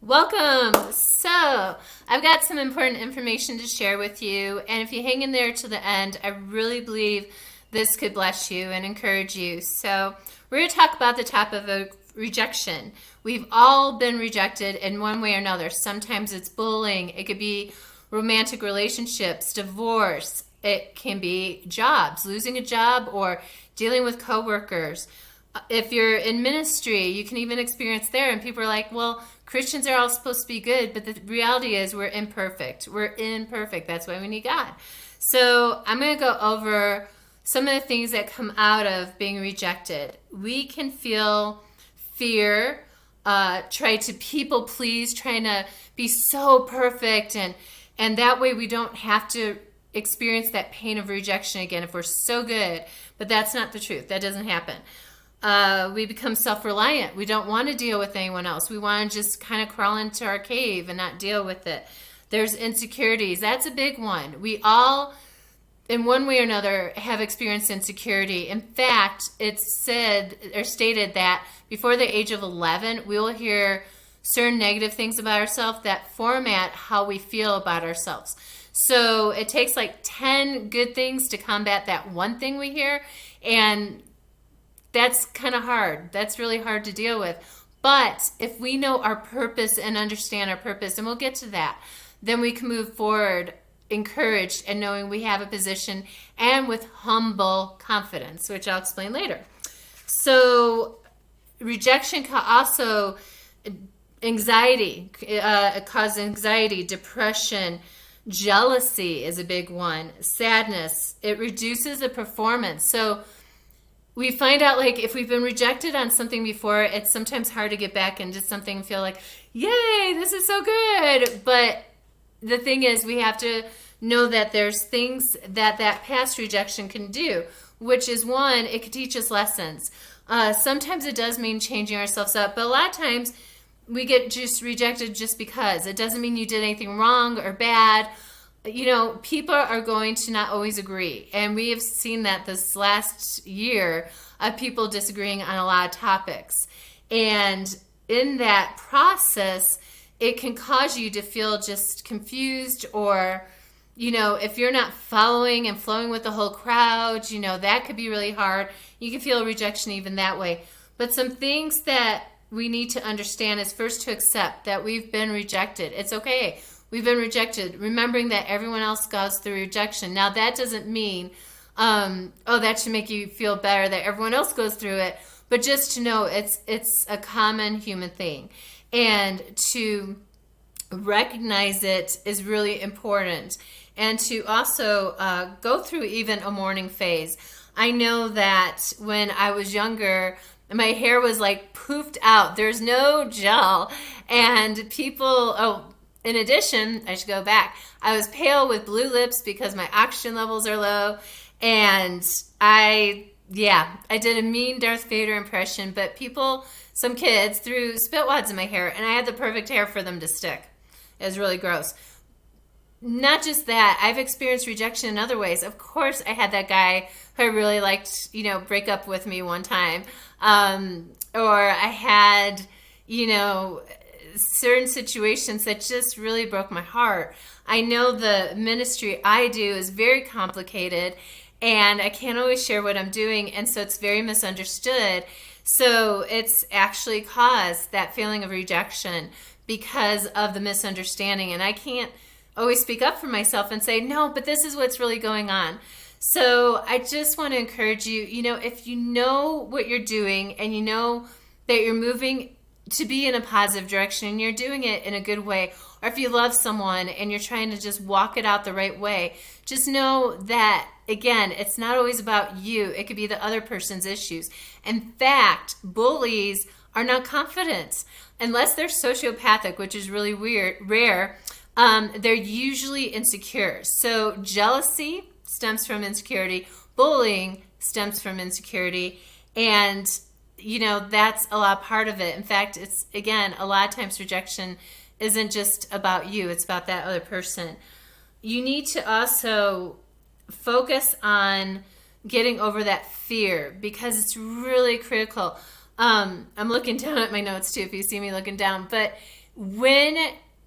Welcome. So, I've got some important information to share with you, and if you hang in there to the end, I really believe this could bless you and encourage you. So, we're going to talk about the topic of rejection. We've all been rejected in one way or another. Sometimes it's bullying, it could be romantic relationships, divorce, it can be jobs, losing a job, or dealing with coworkers. If you're in ministry, you can even experience there, and people are like, well, Christians are all supposed to be good, but the reality is we're imperfect. We're imperfect. That's why we need God. So I'm going to go over some of the things that come out of being rejected. We can feel fear, try to people please, trying to be so perfect, and that way we don't have to experience that pain of rejection again if we're so good. But that's not the truth. That doesn't happen. We become self-reliant. We don't want to deal with anyone else. We want to just kind of crawl into our cave and not deal with it. There's insecurities. That's a big one. We all, in one way or another, have experienced insecurity. In fact, it's said or stated that before the age of 11, we will hear certain negative things about ourselves that format how we feel about ourselves. So it takes like 10 good things to combat that one thing we hear, and that's kind of hard. That's really hard to deal with. But if we know our purpose and understand our purpose, and we'll get to that, then we can move forward encouraged and knowing we have a position and with humble confidence, which I'll explain later. So rejection can also cause anxiety, depression, jealousy is a big one, sadness. It reduces the performance. So we find out, like, if we've been rejected on something before, it's sometimes hard to get back into something and feel like, yay, this is so good. But the thing is, we have to know that there's things that past rejection can do, which is one, it can teach us lessons. Sometimes it does mean changing ourselves up, but a lot of times we get just rejected just because. It doesn't mean you did anything wrong or bad. You know, people are going to not always agree. And we have seen that this last year of people disagreeing on a lot of topics. And in that process, it can cause you to feel just confused, or, you know, if you're not following and flowing with the whole crowd, you know, that could be really hard. You can feel rejection even that way. But some things that we need to understand is first to accept that we've been rejected. It's okay. We've been rejected, remembering that everyone else goes through rejection. Now, that doesn't mean, that should make you feel better that everyone else goes through it, but just to know it's a common human thing. And to recognize it is really important. And to also go through even a mourning phase. I know that when I was younger, my hair was like poofed out. There's no gel. And people, in addition, I should go back. I was pale with blue lips because my oxygen levels are low. And I did a mean Darth Vader impression, but some kids threw spit wads in my hair, and I had the perfect hair for them to stick. It was really gross. Not just that, I've experienced rejection in other ways. Of course, I had that guy who I really liked, break up with me one time. Or I had, certain situations that just really broke my heart. I know the ministry I do is very complicated, and I can't always share what I'm doing, and so it's very misunderstood. So it's actually caused that feeling of rejection because of the misunderstanding, and I can't always speak up for myself and say, no, but this is what's really going on. So I just want to encourage you, if you know what you're doing and you know that you're moving to be in a positive direction and you're doing it in a good way, or if you love someone and you're trying to just walk it out the right way, just know that, again, it's not always about you. It could be the other person's issues. In fact, bullies are not confident. Unless they're sociopathic, which is really rare, they're usually insecure. So jealousy stems from insecurity. Bullying stems from insecurity. And that's a lot part of it. In fact, it's, again, a lot of times rejection isn't just about you. It's about that other person. You need to also focus on getting over that fear because it's really critical. I'm looking down at my notes too, if you see me looking down. But When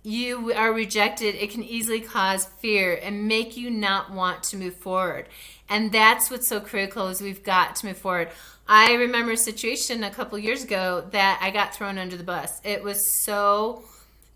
you are rejected, it can easily cause fear and make you not want to move forward. And that's what's so critical, is we've got to move forward. I remember a situation a couple years ago that I got thrown under the bus. It was so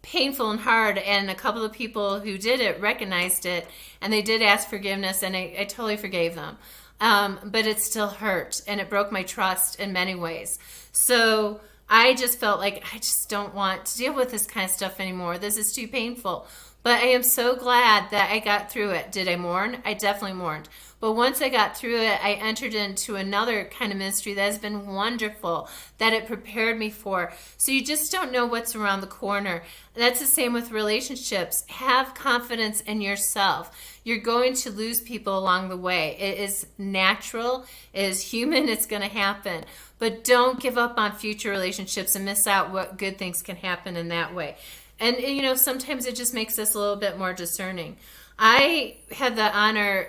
painful and hard, and a couple of people who did it recognized it, and they did ask forgiveness, and I totally forgave them. But it still hurt, and it broke my trust in many ways. So I just felt like I just don't want to deal with this kind of stuff anymore. This is too painful. But I am so glad that I got through it. Did I mourn? I definitely mourned. But once I got through it, I entered into another kind of ministry that has been wonderful, that it prepared me for. So you just don't know what's around the corner. That's the same with relationships. Have confidence in yourself. You're going to lose people along the way. It is natural. It is human. It's going to happen. But don't give up on future relationships and miss out what good things can happen in that way. And, sometimes it just makes us a little bit more discerning. I had the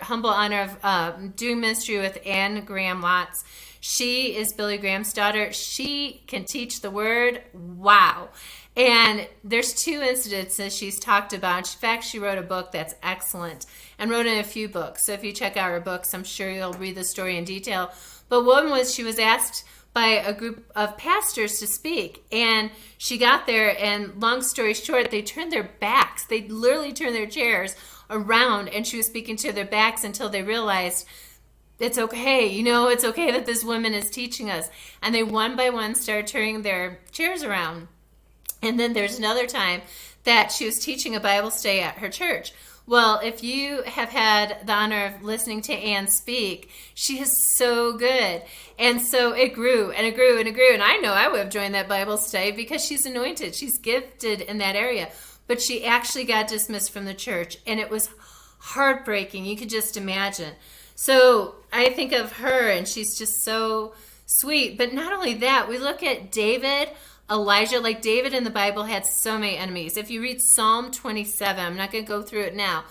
humble honor of doing ministry with Anne Graham Lotz. She is Billy Graham's daughter. She can teach the word. Wow. And there's 2 incidences she's talked about. In fact, she wrote a book that's excellent and wrote in a few books. So if you check out her books, I'm sure you'll read the story in detail. But one was, she was asked by a group of pastors to speak, and she got there, and long story short, they turned their backs. They literally turned their chairs around, and she was speaking to their backs until they realized it's okay. It's okay that this woman is teaching us. And they one by one started turning their chairs around. And then there's another time that she was teaching a Bible study at her church. Well, if you have had the honor of listening to Anne speak, she is so good. And so it grew and it grew and it grew. And I know I would have joined that Bible study because she's anointed. She's gifted in that area. But she actually got dismissed from the church. And it was heartbreaking. You could just imagine. So I think of her, and she's just so sweet. But not only that, we look at David, Elijah. Like, David in the Bible had so many enemies. If you read Psalm 27, I'm not going to go through it now,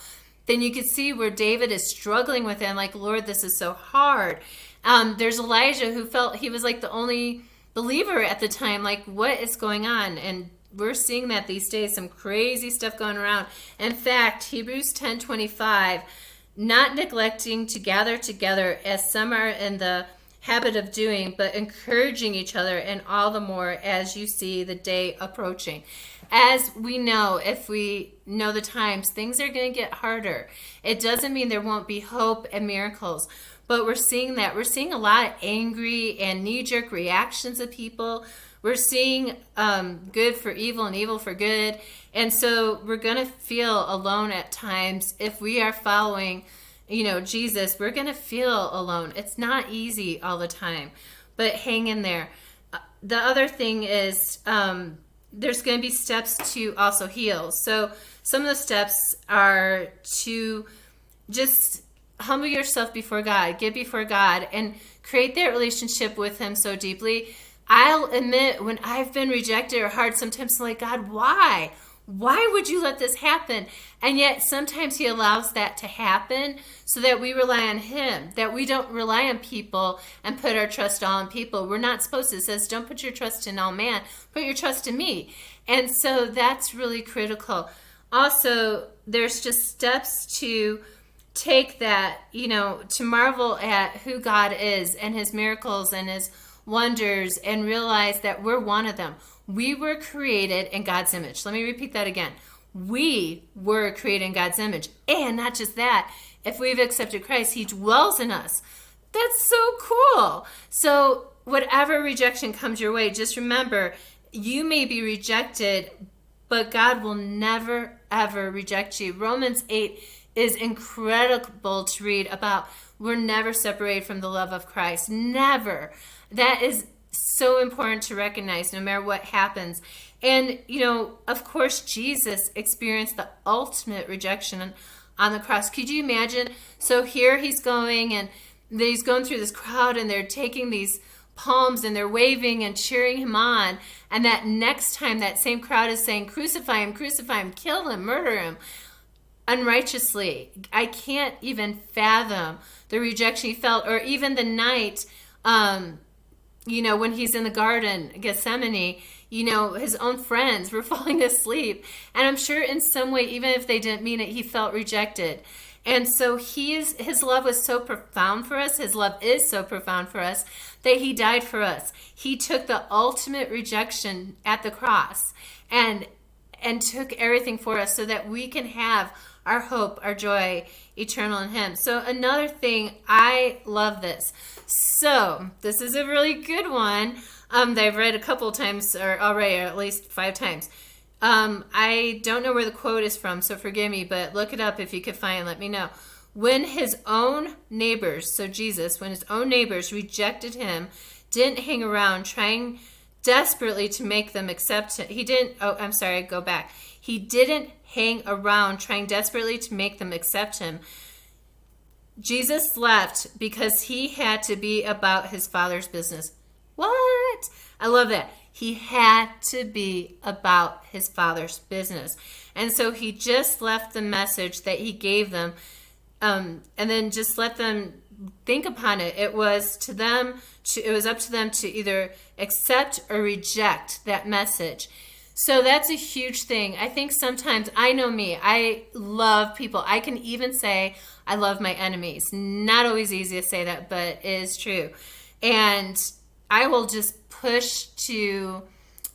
then you can see where David is struggling with it. And like, Lord, this is so hard. There's Elijah, who felt he was like the only believer at the time. Like, what is going on? And we're seeing that these days, some crazy stuff going around. In fact, Hebrews 10:25, not neglecting to gather together as some are in the habit of doing, but encouraging each other, and all the more as you see the day approaching. As we know, if we know the times, things are going to get harder. It doesn't mean there won't be hope and miracles, but we're seeing that. We're seeing a lot of angry and knee-jerk reactions of people. We're seeing good for evil and evil for good. And so we're going to feel alone at times. If we are following Jesus, we're going to feel alone. It's not easy all the time, but hang in there. The other thing is there's going to be steps to also heal. So some of the steps are to just humble yourself before God, get before God, and create that relationship with Him so deeply. I'll admit, when I've been rejected or hard, sometimes I'm like, God, why? Why would you let this happen? And yet sometimes He allows that to happen so that we rely on Him, that we don't rely on people and put our trust all in people. We're not supposed to. It says, don't put your trust in all man, put your trust in me. And so that's really critical. Also, there's just steps to take that, to marvel at who God is and His miracles and His wonders, and realize that we're one of them. We were created in God's image. Let me repeat that again. We were created in God's image. And not just that, if we've accepted Christ, He dwells in us. That's so cool. So whatever rejection comes your way, just remember, you may be rejected, but God will never, ever reject you. Romans 8 is incredible to read about. We're never separated from the love of Christ. Never. That is so important to recognize no matter what happens. And, of course, Jesus experienced the ultimate rejection on the cross. Could you imagine? So here He's going, and He's going through this crowd, and they're taking these palms and they're waving and cheering Him on. And that next time that same crowd is saying, crucify Him, kill Him, murder Him unrighteously. I can't even fathom the rejection He felt. Or even the night, when He's in the garden, Gethsemane, his own friends were falling asleep. And I'm sure in some way, even if they didn't mean it, he felt rejected. And so his love was so profound for us. His love is so profound for us that he died for us. He took the ultimate rejection at the cross and took everything for us so that we can have our hope, our joy, eternal in him. So another thing, I love this. So this is a really good one that I've read a couple of times or already, or at least 5 times. I don't know where the quote is from, so forgive me, but look it up if you could find, let me know. When his own neighbors, so Jesus, when his own neighbors rejected him, didn't hang around trying desperately to make them accept him. He didn't hang around trying desperately to make them accept him. Jesus left because he had to be about his Father's business. What? I love that. He had to be about his Father's business. And so he just left the message that he gave them, and then just let them think upon it. It was up to them to either accept or reject that message. So that's a huge thing. I think sometimes, I know me, I love people. I can even say I love my enemies. Not always easy to say that, but it is true. And I will just push to,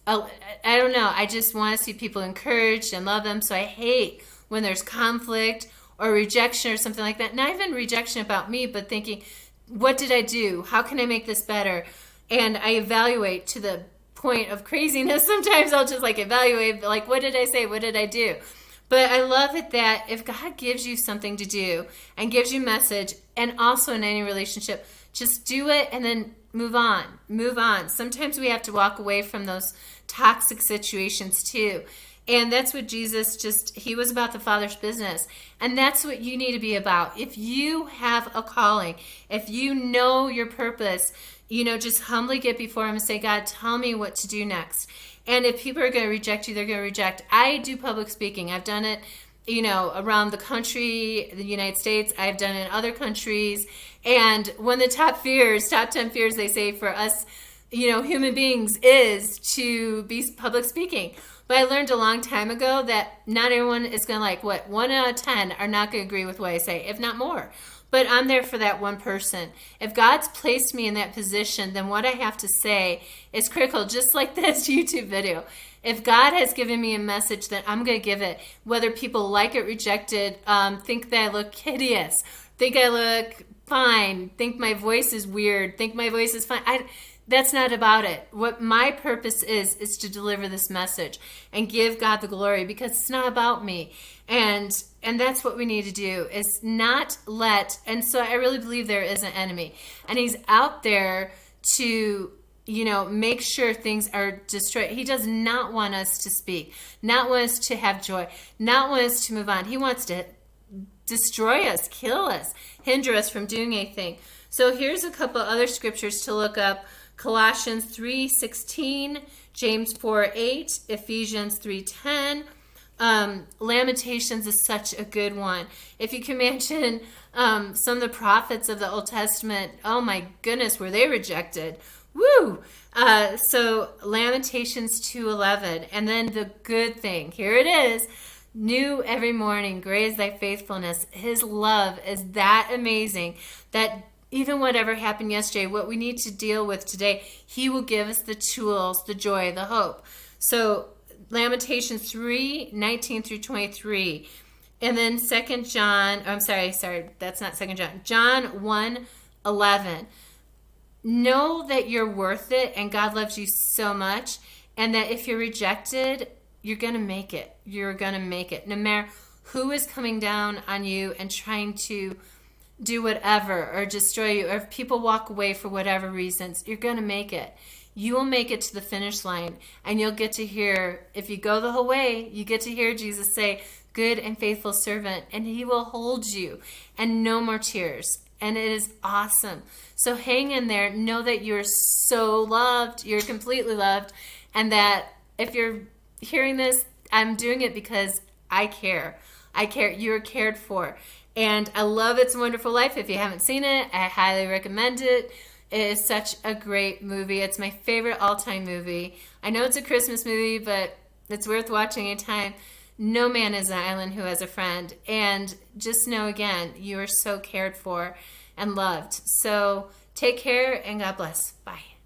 I don't know, I just want to see people encouraged and love them. So I hate when there's conflict or rejection or something like that. Not even rejection about me, but thinking, what did I do? How can I make this better? And I evaluate to the point of craziness. Sometimes I'll just evaluate, what did I say? What did I do? But I love it that if God gives you something to do and gives you message, and also in any relationship, just do it and then move on. Move on. Sometimes we have to walk away from those toxic situations too. And that's what Jesus he was about the Father's business. And that's what you need to be about. If you have a calling, if you know your purpose, just humbly get before him and say, God, tell me what to do next. And if people are going to reject you, they're going to reject. I do public speaking. I've done it, around the country, the United States. I've done it in other countries. And one of the top 10 fears they say for us, human beings is to be public speaking. But I learned a long time ago that not everyone is going to 1 out of 10 are not going to agree with what I say, if not more. But I'm there for that one person. If God's placed me in that position, then what I have to say is critical, just like this YouTube video. If God has given me a message, then I'm going to give it. Whether people like it, reject it, think that I look hideous, think I look fine, think my voice is weird, think my voice is fine. That's not about it. What my purpose is to deliver this message and give God the glory, because it's not about me. And that's what we need to do, is not let, and so I really believe there is an enemy. And he's out there to, make sure things are destroyed. He does not want us to speak, not want us to have joy, not want us to move on. He wants to destroy us, kill us, hinder us from doing anything. So here's a couple other scriptures to look up. Colossians 3:16, James 4:8, Ephesians 3:10. Lamentations is such a good one. If you can imagine some of the prophets of the Old Testament, oh my goodness, were they rejected. Woo! So Lamentations 2:11. And then the good thing, here it is. New every morning, great is thy faithfulness. His love is that amazing that even whatever happened yesterday, what we need to deal with today, he will give us the tools, the joy, the hope. So Lamentations 3:19 through 23. And then John, that's not 2 John. John 1:11. Know that you're worth it and God loves you so much, and that if you're rejected, you're going to make it. You're going to make it. No matter who is coming down on you and trying to do whatever or destroy you, or if people walk away for whatever reasons, you're going to make it. You will make it to the finish line, and you'll get to hear, if you go the whole way, you get to hear Jesus say, good and faithful servant, and he will hold you, and no more tears. And it is awesome. So hang in there. Know that you're so loved. You're completely loved. And that if you're hearing this, I'm doing it because I care. I care. You're cared for. And I love It's a Wonderful Life. If you haven't seen it, I highly recommend it. It is such a great movie. It's my favorite all-time movie. I know it's a Christmas movie, but it's worth watching anytime. No man is an island who has a friend. And just know again, you are so cared for and loved. So take care and God bless. Bye.